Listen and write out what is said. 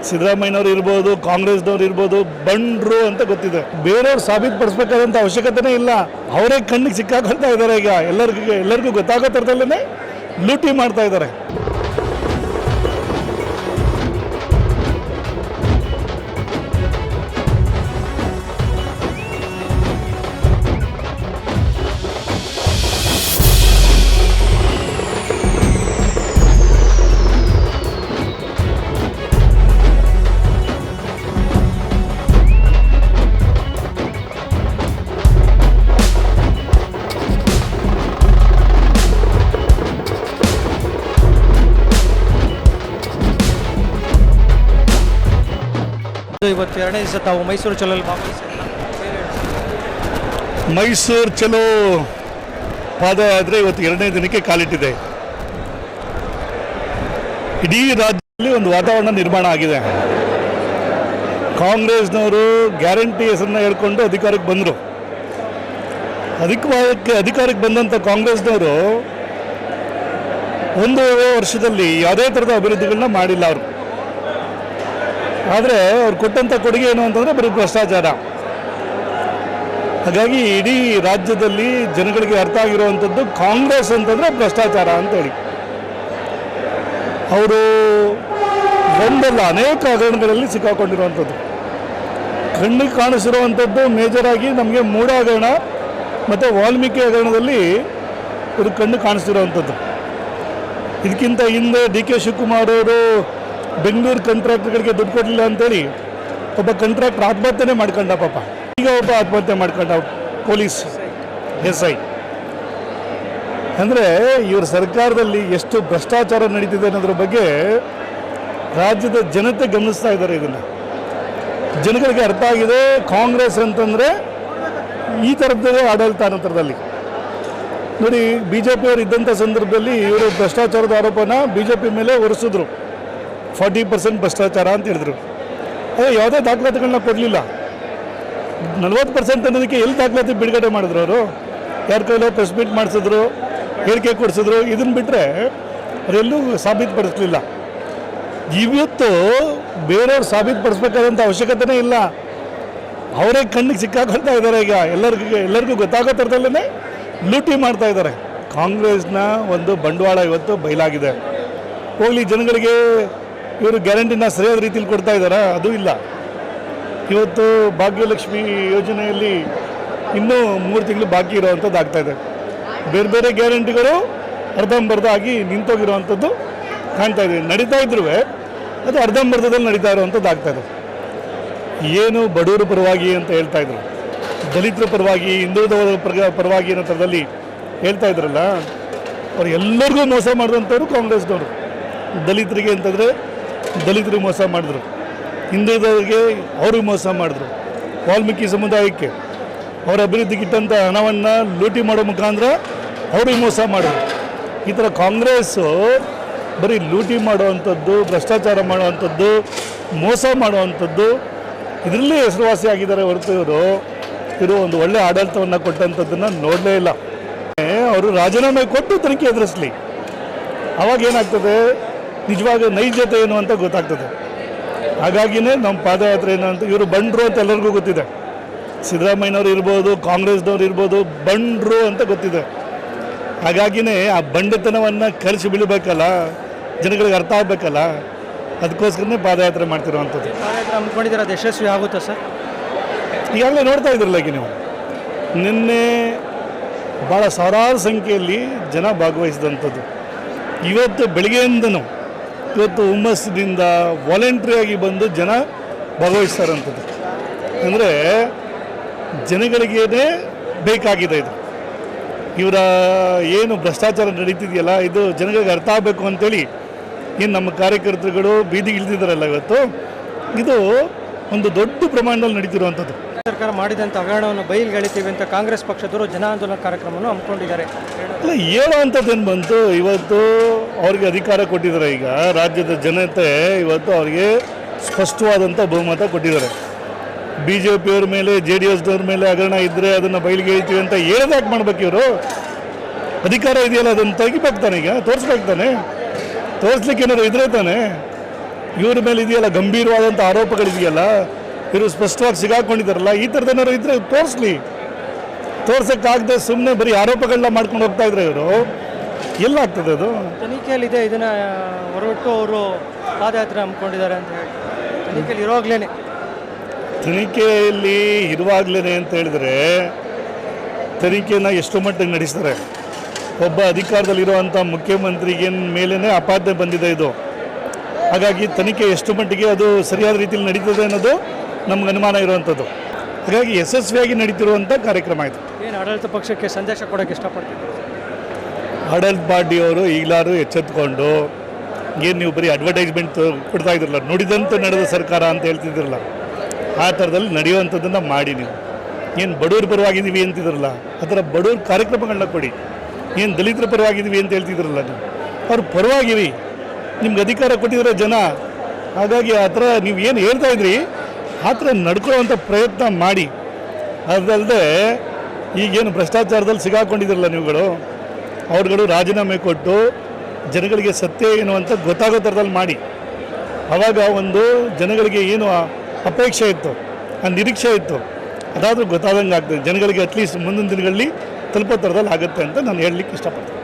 ಸಿದ್ದರಾಮಯ್ಯನವ್ರು ಇರ್ಬೋದು, ಕಾಂಗ್ರೆಸ್ನವ್ರು ಇರ್ಬೋದು, ಬಂಡ್ರು ಅಂತ ಗೊತ್ತಿದೆ. ಬೇರೆಯವ್ರು ಸಾಬೀತುಪಡಿಸ್ಬೇಕಾದಂಥ ಅವಶ್ಯಕತೆನೇ ಇಲ್ಲ. ಅವರೇ ಕಣ್ಣಿಗೆ ಸಿಕ್ಕಾಕೊಳ್ತಾ ಇದ್ದಾರೆ. ಈಗ ಎಲ್ಲರಿಗೂ ಗೊತ್ತಾಗೋ ಥರದಲ್ಲೇ ಲೂಟಿ ಮಾಡ್ತಾ ಇದ್ದಾರೆ. ಇವತ್ತು ಎರಡನೇ ದಿವಸ ತಾವು ಮೈಸೂರು ಚಲೋಲ್ಲಿ ಮೈಸೂರು ಚಲೋ ಪಾದಯಾತ್ರೆ ಇವತ್ತು ಎರಡನೇ ದಿನಕ್ಕೆ ಕಾಲಿಟ್ಟಿದೆ. ಇಡೀ ರಾಜ್ಯದಲ್ಲಿ ಒಂದು ವಾತಾವರಣ ನಿರ್ಮಾಣ ಆಗಿದೆ. ಕಾಂಗ್ರೆಸ್ನವರು ಗ್ಯಾರಂಟಿ ಹೆಸರನ್ನ ಹೇಳ್ಕೊಂಡು ಅಧಿಕಾರಕ್ಕೆ ಬಂದರು. ಅಧಿಕಾರಕ್ಕೆ ಬಂದಂಥ ಕಾಂಗ್ರೆಸ್ನವರು 1 ವರ್ಷದಲ್ಲಿ ಯಾವುದೇ ಥರದ ಅಭಿವೃದ್ಧಿಗಳನ್ನ ಮಾಡಿಲ್ಲ ಅವರು. ಆದರೆ ಅವ್ರು ಕೊಟ್ಟಂಥ ಕೊಡುಗೆ ಏನು ಅಂತಂದರೆ ಬರೀ ಭ್ರಷ್ಟಾಚಾರ. ಹಾಗಾಗಿ ಇಡೀ ರಾಜ್ಯದಲ್ಲಿ ಜನಗಳಿಗೆ ಅರ್ಥ ಆಗಿರುವಂಥದ್ದು ಕಾಂಗ್ರೆಸ್ ಅಂತಂದರೆ ಭ್ರಷ್ಟಾಚಾರ ಅಂತೇಳಿ. ಅವರು ಒಂದಲ್ಲ ಅನೇಕ ಹಗರಣಗಳಲ್ಲಿ ಸಿಕ್ಕಾಕೊಂಡಿರುವಂಥದ್ದು. ಕಣ್ಣಿಗೆ ಕಾಣಿಸಿರುವಂಥದ್ದು ಮೇಜರಾಗಿ ನಮಗೆ ಮೂಡ ಹಗರಣ ಮತ್ತು ವಾಲ್ಮೀಕಿ ಹಗರಣದಲ್ಲಿ ಇವರು ಕಣ್ಣು ಕಾಣಿಸ್ತಿರುವಂಥದ್ದು. ಇದಕ್ಕಿಂತ ಹಿಂದೆ ಡಿ ಕೆ ಶಿವಕುಮಾರ್ ಅವರು ಬೆಂಗಳೂರು ಕಾಂಟ್ರಾಕ್ಟರ್ಗಳಿಗೆ ದುಡ್ಡು ಕೊಡಲಿಲ್ಲ ಅಂತೇಳಿ ಒಬ್ಬ ಕಾಂಟ್ರಾಕ್ಟರ್ ಆತ್ಮಹತ್ಯೆ ಮಾಡ್ಕೊಂಡ ಪಾಪ. ಈಗ ಒಬ್ಬ ಆತ್ಮಹತ್ಯೆ ಮಾಡ್ಕೊಂಡ ಪೊಲೀಸ್ SI. ಅಂದರೆ ಇವ್ರ ಸರ್ಕಾರದಲ್ಲಿ ಎಷ್ಟು ಭ್ರಷ್ಟಾಚಾರ ನಡೀತಿದೆ ಅನ್ನೋದ್ರ ಬಗ್ಗೆ ರಾಜ್ಯದ ಜನತೆ ಗಮನಿಸ್ತಾ ಇದ್ದಾರೆ. ಇದನ್ನು ಜನಗಳಿಗೆ ಅರ್ಥ ಆಗಿದೆ. ಕಾಂಗ್ರೆಸ್ ಅಂತಂದರೆ ಈ ಥರದ್ದೇ ಆಡಳಿತ ಅನ್ನೋದ್ರಲ್ಲಿ ನೋಡಿ. BJP ಅವರು ಇದ್ದಂಥ ಸಂದರ್ಭದಲ್ಲಿ ಇವರು ಭ್ರಷ್ಟಾಚಾರದ ಆರೋಪನ BJP ಮೇಲೆ ಹೊರಿಸಿದ್ರು. 40% ಭ್ರಷ್ಟಾಚಾರ ಅಂತ ಹೇಳಿದ್ರು. ಯಾವುದೇ ದಾಖಲಾತಿಗಳನ್ನ ಕೊಡಲಿಲ್ಲ. 40% ಅನ್ನೋದಕ್ಕೆ ಎಲ್ಲಿ ದಾಖಲಾತಿ ಬಿಡುಗಡೆ ಮಾಡಿದ್ರು ಅವರು? ಯಾರ ಕೈಲೋ ಪ್ರೆಸ್ ಮೀಟ್ ಮಾಡಿಸಿದ್ರು, ಹೇಳಿಕೆ ಕೊಡಿಸಿದ್ರು. ಇದನ್ನು ಬಿಟ್ಟರೆ ಅವರೆಲ್ಲೂ ಸಾಬೀತುಪಡಿಸಲಿಲ್ಲ. ಇವತ್ತು ಬೇರೆಯವ್ರು ಸಾಬೀತುಪಡಿಸ್ಬೇಕಾದಂಥ ಅವಶ್ಯಕತೆನೇ ಇಲ್ಲ. ಅವರೇ ಕಣ್ಣಿಗೆ ಸಿಕ್ಕಾಕೊಳ್ತಾ ಇದ್ದಾರೆ. ಈಗ ಎಲ್ಲರಿಗೂ ಗೊತ್ತಾಗೋ ಥರದಲ್ಲೇ ಲೂಟಿ ಮಾಡ್ತಾ ಇದ್ದಾರೆ. ಕಾಂಗ್ರೆಸ್ನ ಒಂದು ಬಂಡವಾಳ ಇವತ್ತು ಬಯಲಾಗಿದೆ. ಹೋಗಲಿ, ಜನಗಳಿಗೆ ಇವರು ಗ್ಯಾರಂಟಿನ ಸರಿಯಾದ ರೀತಿಯಲ್ಲಿ ಕೊಡ್ತಾ ಇದ್ದಾರಾ? ಅದು ಇಲ್ಲ. ಇವತ್ತು ಭಾಗ್ಯಲಕ್ಷ್ಮಿ ಯೋಜನೆಯಲ್ಲಿ ಇನ್ನೂ 3 ತಿಂಗಳು ಬಾಕಿ ಇರೋವಂಥದ್ದು ಆಗ್ತಾಯಿದೆ. ಬೇರೆ ಬೇರೆ ಗ್ಯಾರಂಟಿಗಳು ಅರ್ಧಂಬರ್ಧ ಆಗಿ ನಿಂತೋಗಿರೋವಂಥದ್ದು ಕಾಣ್ತಾ ಇದೆ. ನಡೀತಾ ಇದ್ರೂ ಅದು ಅರ್ಧಂಬರ್ಧದಲ್ಲಿ ನಡೀತಾ ಇರೋವಂಥದ್ದು ಆಗ್ತಾಯಿದೆ. ಏನು ಬಡವರ ಪರವಾಗಿ ಅಂತ ಹೇಳ್ತಾಯಿದ್ರು, ದಲಿತರ ಪರವಾಗಿ, ಹಿಂದುಳಿದವರ ಪರವಾಗಿ ಅನ್ನೋ ಥರದಲ್ಲಿ ಹೇಳ್ತಾ ಇದ್ರಲ್ಲ, ಅವ್ರು ಎಲ್ಲರಿಗೂ ಮೋಸ ಮಾಡಿದಂಥವ್ರು ಕಾಂಗ್ರೆಸ್ನವರು. ದಲಿತರಿಗೆ ಅಂತಂದರೆ ದಲಿತರಿಗೆ ಮೋಸ ಮಾಡಿದ್ರು, ಹಿಂದುಳಿದವರಿಗೆ ಅವ್ರಿಗೆ ಮೋಸ ಮಾಡಿದ್ರು, ವಾಲ್ಮೀಕಿ ಸಮುದಾಯಕ್ಕೆ ಅವರ ಅಭಿವೃದ್ಧಿಗೆ ಇಟ್ಟಂಥ ಹಣವನ್ನು ಲೂಟಿ ಮಾಡೋ ಮುಖಾಂತರ ಅವ್ರಿಗೆ ಮೋಸ ಮಾಡಿದ್ರು. ಈ ಥರ ಕಾಂಗ್ರೆಸ್ಸು ಬರೀ ಲೂಟಿ ಮಾಡುವಂಥದ್ದು, ಭ್ರಷ್ಟಾಚಾರ ಮಾಡುವಂಥದ್ದು, ಮೋಸ ಮಾಡುವಂಥದ್ದು ಇದರಲ್ಲೇ ಹೆಸರುವಾಸಿ ಆಗಿದ್ದಾರೆ ಹೊರತು ಇವರು ಒಂದು ಒಳ್ಳೆ ಆಡಳಿತವನ್ನು ಕೊಟ್ಟಂಥದ್ದನ್ನು ನೋಡಲೇ ಇಲ್ಲ. ಅವರು ರಾಜೀನಾಮೆ ಕೊಟ್ಟು ತನಿಖೆ ಎದುರಿಸಲಿ. ಅವಾಗ ಏನಾಗ್ತದೆ, ನಿಜವಾಗ ನೈಜತೆ ಏನು ಅಂತ ಗೊತ್ತಾಗ್ತದೆ. ಹಾಗಾಗಿನೇ ನಮ್ಮ ಪಾದಯಾತ್ರೆ ಏನು ಅಂತ ಇವರು ಬಂಡ್ರು ಅಂತ ಎಲ್ಲರಿಗೂ ಗೊತ್ತಿದೆ. ಸಿದ್ದರಾಮಯ್ಯನವ್ರು ಇರ್ಬೋದು, ಕಾಂಗ್ರೆಸ್ನವ್ರು ಇರ್ಬೋದು, ಬಂಡ್ರು ಅಂತ ಗೊತ್ತಿದೆ. ಹಾಗಾಗಿನೇ ಆ ಬಂಡತನವನ್ನು ಕಲಿಸಿ ಬೀಳಬೇಕಲ್ಲ, ಜನಗಳಿಗೆ ಅರ್ಥ ಆಗಬೇಕಲ್ಲ, ಅದಕ್ಕೋಸ್ಕರನೇ ಪಾದಯಾತ್ರೆ ಮಾಡ್ತಿರೋವಂಥದ್ದು. ಪಾದಯಾತ್ರೆ ಹಮ್ಮಿಕೊಂಡಿದ್ದಾರೆ, ಅದು ಯಶಸ್ವಿ ಆಗುತ್ತಾ ಸರ್? ಈಗಾಗಲೇ ನೋಡ್ತಾ ಇದ್ರಲ್ಲ ಈಗ ನೀವು, ನಿನ್ನೆ ಭಾಳ ಸಾವಿರಾರು ಸಂಖ್ಯೆಯಲ್ಲಿ ಜನ ಭಾಗವಹಿಸಿದಂಥದ್ದು. ಇವತ್ತು ಬೆಳಗ್ಗೆಯಿಂದನೂ ಇವತ್ತು ಹುಮ್ಮಸ್ಸಿನಿಂದ ವಾಲಂಟ್ರಿಯಾಗಿ ಬಂದು ಜನ ಭಾಗವಹಿಸ್ತಾರಂಥದ್ದು. ಅಂದರೆ ಜನಗಳಿಗೇನೆ ಬೇಕಾಗಿದೆ ಇದು. ಇವರ ಏನು ಭ್ರಷ್ಟಾಚಾರ ನಡೀತಿದೆಯಲ್ಲ, ಇದು ಜನಗಳಿಗೆ ಅರ್ಥ ಆಗಬೇಕು ಅಂತೇಳಿ ಏನು ನಮ್ಮ ಕಾರ್ಯಕರ್ತರುಗಳು ಬೀದಿಗೆ ಇಳಿದಿದ್ದಾರಲ್ಲ ಇವತ್ತು, ಇದು ಒಂದು ದೊಡ್ಡ ಪ್ರಮಾಣದಲ್ಲಿ ನಡೀತಿರುವಂಥದ್ದು. ಸರ್ಕಾರ ಮಾಡಿದಂಥ ಹಗರಣವನ್ನು ಬಯಲಿಗೆಳಿತೀವಿ ಅಂತ ಕಾಂಗ್ರೆಸ್ ಪಕ್ಷದವರು ಜನ ಆಂದೋಲನ ಕಾರ್ಯಕ್ರಮವನ್ನು ಹಮ್ಮಿಕೊಂಡಿದ್ದಾರೆ. ಅಲ್ಲ, ಹೇಳುವಂಥದ್ದೇನು ಬಂತು? ಇವತ್ತು ಅವ್ರಿಗೆ ಅಧಿಕಾರ ಕೊಟ್ಟಿದ್ದಾರೆ. ಈಗ ರಾಜ್ಯದ ಜನತೆ ಇವತ್ತು ಅವರಿಗೆ ಸ್ಪಷ್ಟವಾದಂಥ ಬಹುಮತ ಕೊಟ್ಟಿದ್ದಾರೆ. BJPಯವ್ರ ಮೇಲೆ, JDSನವ್ರ ಮೇಲೆ ಹಗರಣ ಇದ್ದರೆ ಅದನ್ನು ಬಯಲಿಗೆ ಹೇಳ್ತೀವಿ ಅಂತ ಹೇಳ್ದಾಕೆ ಮಾಡ್ಬೇಕು. ಇವರು ಅಧಿಕಾರ ಇದೆಯಲ್ಲ, ಅದನ್ನು ತೆಗಿಬೇಕು ತಾನೆ, ಈಗ ತೋರಿಸ್ಬೇಕು ತಾನೆ. ತೋರಿಸ್ಲಿಕ್ಕೆ ಏನಾದ್ರು ಇದ್ರೆ ತಾನೆ. ಇವ್ರ ಮೇಲೆ ಇದೆಯಲ್ಲ ಗಂಭೀರವಾದಂಥ ಆರೋಪಗಳಿದೆಯಲ್ಲ, ಇವರು ಸ್ಪಷ್ಟವಾಗಿ ಸಿಗಾಕೊಂಡಿದ್ದಾರಲ್ಲ, ಈ ಥರದೇನಾದ್ರು ಇದ್ದರೆ ತೋರಿಸ್ಲಿ. ತೋರ್ಸೋಕ್ಕಾಗದೆ ಸುಮ್ಮನೆ ಬರೀ ಆರೋಪಗಳನ್ನ ಮಾಡ್ಕೊಂಡು ಹೋಗ್ತಾ ಇದ್ರೆ ಇವರು ಎಲ್ಲಾಗ್ತದೆ ಅದು? ತನಿಖೆಯಲ್ಲಿದೆ, ಇದನ್ನು ಹೊರಟು ಅವರು ಪಾದಯಾತ್ರೆ ಹಮ್ಮಿಕೊಂಡಿದ್ದಾರೆ ಅಂತ ಹೇಳಿ ತನಿಖೆಯಲ್ಲಿ ಇರೋಗ್ಲೇ ತನಿಖೆಯಲ್ಲಿ ಇರುವಾಗಲೇ ಅಂತ ಹೇಳಿದ್ರೆ ತನಿಖೆನ ಎಷ್ಟು ಮಟ್ಟಿಗೆ ನಡೆಸ್ತಾರೆ? ಒಬ್ಬ ಅಧಿಕಾರದಲ್ಲಿರುವಂಥ ಮುಖ್ಯಮಂತ್ರಿಗೆ ಮೇಲೇ ಆಪಾದನೆ ಬಂದಿದೆ ಇದು. ಹಾಗಾಗಿ ತನಿಖೆ ಎಷ್ಟು ಮಟ್ಟಿಗೆ ಅದು ಸರಿಯಾದ ರೀತಿಯಲ್ಲಿ ನಡೀತದೆ ಅನ್ನೋದು ನಮ್ಗೆ ಅನುಮಾನ ಇರುವಂಥದ್ದು. ಹಾಗಾಗಿ ಯಶಸ್ವಿಯಾಗಿ ನಡೀತಿರುವಂಥ ಕಾರ್ಯಕ್ರಮ ಇದು. ಏನು ಆಡಳಿತ ಪಕ್ಷಕ್ಕೆ ಸಂದೇಶ ಕೊಡೋಕ್ಕೆ ಇಷ್ಟಪಡ್ತೀನಿ? ಆಡಳಿತ ಪಾರ್ಟಿಯವರು ಈಗಲಾರು ಎಚ್ಚೆತ್ಕೊಂಡು, ಏನು ನೀವು ಬರೀ ಅಡ್ವರ್ಟೈಸ್ಮೆಂಟ್ ಕೊಡ್ತಾ ಇದ್ರಲ್ಲ, ನುಡಿದಂತೆ ನಡೆದ ಸರ್ಕಾರ ಅಂತ ಹೇಳ್ತಿದ್ರಲ್ಲ, ಆ ಥರದಲ್ಲಿ ನಡೆಯುವಂಥದ್ದನ್ನು ಮಾಡಿ. ನೀವು ಏನು ಬಡವ್ರ ಪರವಾಗಿದ್ದೀವಿ ಅಂತಿದ್ರಲ್ಲ, ಆ ಥರ ಬಡವ್ರ ಕಾರ್ಯಕ್ರಮಗಳನ್ನ ಕೊಡಿ. ಏನು ದಲಿತರ ಪರವಾಗಿದ್ದೀವಿ ಅಂತ ಹೇಳ್ತಿದ್ರಲ್ಲ, ನೀವು ಅವ್ರ ಪರವಾಗಿರಿ. ನಿಮ್ಗೆ ಅಧಿಕಾರ ಕೊಟ್ಟಿರೋ ಜನ. ಹಾಗಾಗಿ ಆ ಥರ ನೀವು ಏನು ಹೇಳ್ತಾ ಇದ್ರಿ ಆ ಥರ ನಡ್ಕೊಳ್ಳೋವಂಥ ಪ್ರಯತ್ನ ಮಾಡಿ. ಅದಲ್ಲದೆ ಈಗೇನು ಭ್ರಷ್ಟಾಚಾರದಲ್ಲಿ ಸಿಗಾಕೊಂಡಿದ್ರಲ್ಲ ನೀವುಗಳು, ಅವ್ರುಗಳು ರಾಜೀನಾಮೆ ಕೊಟ್ಟು ಜನಗಳಿಗೆ ಸತ್ಯ ಏನು ಅಂತ ಗೊತ್ತಾಗೋ ಥರದಲ್ಲಿ ಮಾಡಿ. ಆವಾಗ ಒಂದು ಜನಗಳಿಗೆ ಏನು ಅಪೇಕ್ಷೆ ಇತ್ತು, ಆ ನಿರೀಕ್ಷೆ ಇತ್ತು, ಅದಾದರೂ ಗೊತ್ತಾದಂಗೆ ಆಗ್ತದೆ ಜನಗಳಿಗೆ. ಅಟ್ಲೀಸ್ಟ್ ಮುಂದಿನ ದಿನಗಳಲ್ಲಿ ತಲುಪೋ ಥರದಲ್ಲಿ ಆಗುತ್ತೆ ಅಂತ ನಾನು ಹೇಳಲಿಕ್ಕೆ ಇಷ್ಟಪಡ್ತೀನಿ.